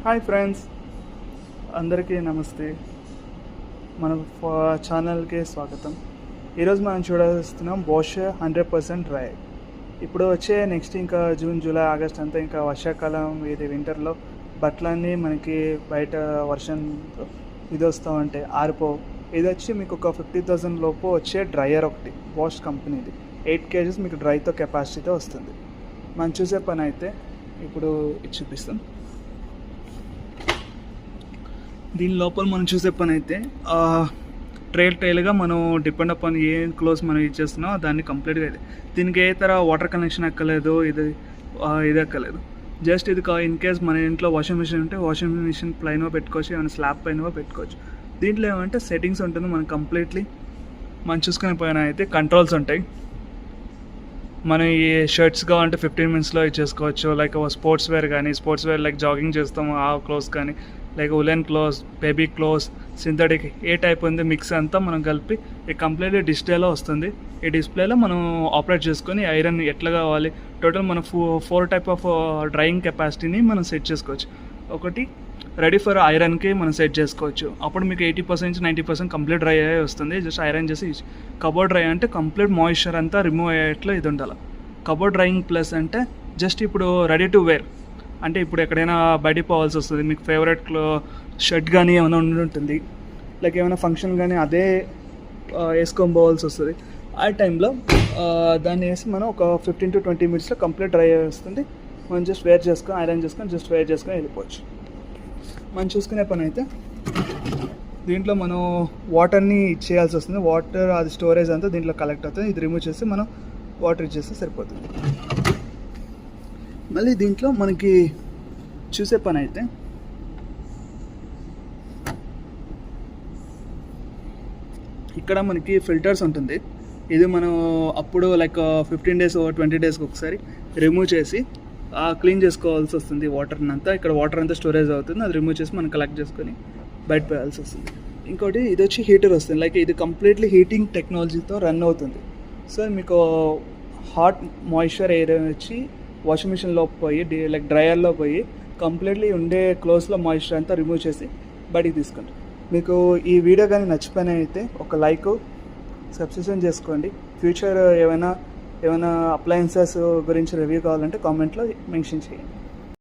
Hi friends, అందరికీ నమస్తే. మన ఛానల్కి స్వాగతం. ఈరోజు మనం చూడస్తున్నాం బోష్ 100% డ్రై. ఇప్పుడు వచ్చే నెక్స్ట్ ఇంకా జూన్, జూలై, ఆగస్ట్ అంతా ఇంకా వర్షాకాలం, ఇది వింటర్లో బట్టలన్నీ మనకి బయట వర్షం ఇది వస్తూ ఉంటాయి, ఆరిపో. ఇది వచ్చి మీకు ఒక 50,000 లోపు వచ్చే డ్రయర్ ఒకటి, బోష్ కంపెనీది. 8 kgs మీకు డ్రైతో కెపాసిటీతో వస్తుంది. మనం చూసే పని అయితే ఇప్పుడు ఇది చూపిస్తాం. దీని లోపల మనం చూసే పని అయితే ట్రైల్గా మనం డిపెండ్ అపాన్ ఏ క్లోజ్ మనం యూజ్ చేస్తున్నామో దాన్ని కంప్లీట్గా అయితే దీనికి ఏ తర వాటర్ కనెక్షన్ ఎక్కలేదు, ఇది ఎక్కలేదు. జస్ట్ ఇది ఇన్ కేస్ మన ఇంట్లో వాషింగ్ మిషన్ ఉంటే వాషింగ్ మిషన్ పైన పెట్టుకోవచ్చు, ఏమైనా స్లాబ్ పైన పెట్టుకోవచ్చు. దీంట్లో ఏమంటే సెట్టింగ్స్ ఉంటుంది, మనం కంప్లీట్లీ మనం చూసుకునే పైన అయితే కంట్రోల్స్ ఉంటాయి. మనం ఈ షర్ట్స్ కావాలంటే 15 minutesలో ఇచ్చేసుకోవచ్చు. లైక్ స్పోర్ట్స్ వేర్ కానీ, స్పోర్ట్స్ వేర్ లైక్ జాగింగ్ చేస్తాము ఆ క్లోత్స్ కానీ, like woollen clothes, baby clothes, synthetic ఏ టైప్ ఉంది మిక్స్ అంతా మనం కలిపి ఈ కంప్లీట్లీ డిస్ప్లేలో వస్తుంది. ఈ డిస్ప్లేలో మనం ఆపరేట్ చేసుకొని ఐరన్ ఎట్లా కావాలి టోటల్ మనం 4 type ఆఫ్ డ్రైయింగ్ కెపాసిటీని మనం సెట్ చేసుకోవచ్చు. ఒకటి రెడీ ఫర్ ఐరన్కి మనం సెట్ చేసుకోవచ్చు. అప్పుడు మీకు 80% 90% కంప్లీట్ డ్రై అయ్యే వస్తుంది. జస్ట్ ఐరన్ చేసి కబోర్డ్ డ్రై అంటే కంప్లీట్ మాయిశ్చర్ అంతా రిమూవ్ అయ్యేట్లో ఇది ఉండాలి. కబోర్డ్ డ్రైయింగ్ ప్లస్ అంటే జస్ట్ ఇప్పుడు రెడీ టు వేర్ అంటే ఇప్పుడు ఎక్కడైనా బయటికి పోవాల్సి వస్తుంది, మీకు ఫేవరెట్ షర్ట్ కానీ ఏమైనా ఉంటుంది, లైక్ ఏమైనా ఫంక్షన్ కానీ అదే వేసుకొని పోవాల్సి వస్తుంది. ఆ టైంలో దాన్ని వేసి మనం ఒక 15 to 20 minutesలో కంప్లీట్ డ్రై వస్తుంది. మనం జస్ట్ వేర్ చేసుకొని ఐరన్ చేసుకొని జస్ట్ వేర్ చేసుకొని వెళ్ళిపోవచ్చు. మనం చూసుకునే పని అయితే దీంట్లో మనం వాటర్ని ఇచ్చేయాల్సి వస్తుంది. వాటర్ అది స్టోరేజ్ అంతా దీంట్లో కలెక్ట్ అవుతుంది. ఇది రిమూవ్ చేసి మనం వాటర్ ఇచ్చేస్తే సరిపోతుంది. మళ్ళీ దీంట్లో మనకి చూసే పని అయితే ఇక్కడ మనకి ఫిల్టర్స్ ఉంటుంది. ఇది మనం అప్పుడు లైక్ 15 days 20 daysకి ఒకసారి రిమూవ్ చేసి క్లీన్ చేసుకోవాల్సి వస్తుంది. వాటర్ని అంతా ఇక్కడ వాటర్ అంతా స్టోరేజ్ అవుతుంది, అది రిమూవ్ చేసి మనం కలెక్ట్ చేసుకొని బయట పోయాల్సి వస్తుంది. ఇంకోటి ఇది వచ్చి హీటర్ వస్తుంది, లైక్ ఇది కంప్లీట్లీ హీటింగ్ టెక్నాలజీతో రన్ అవుతుంది. సో మీకు హాట్ మాయిశ్చర్ ఎయిర్ వచ్చి వాషింగ్ మిషన్లో పోయి లైక్ డ్రయర్లో పోయి కంప్లీట్లీ ఉండే క్లోత్స్లో మాయిశ్చర్ అంతా రిమూవ్ చేసి బయటికి తీసుకుంటాం. మీకు ఈ వీడియో కానీ నచ్చిపోయిన అయితే ఒక లైక్, సబ్స్క్రిప్షన్ చేసుకోండి. ఫ్యూచర్ ఏమైనా అప్లయన్సెస్ గురించి రివ్యూ కావాలంటే కామెంట్లో మెన్షన్ చేయండి.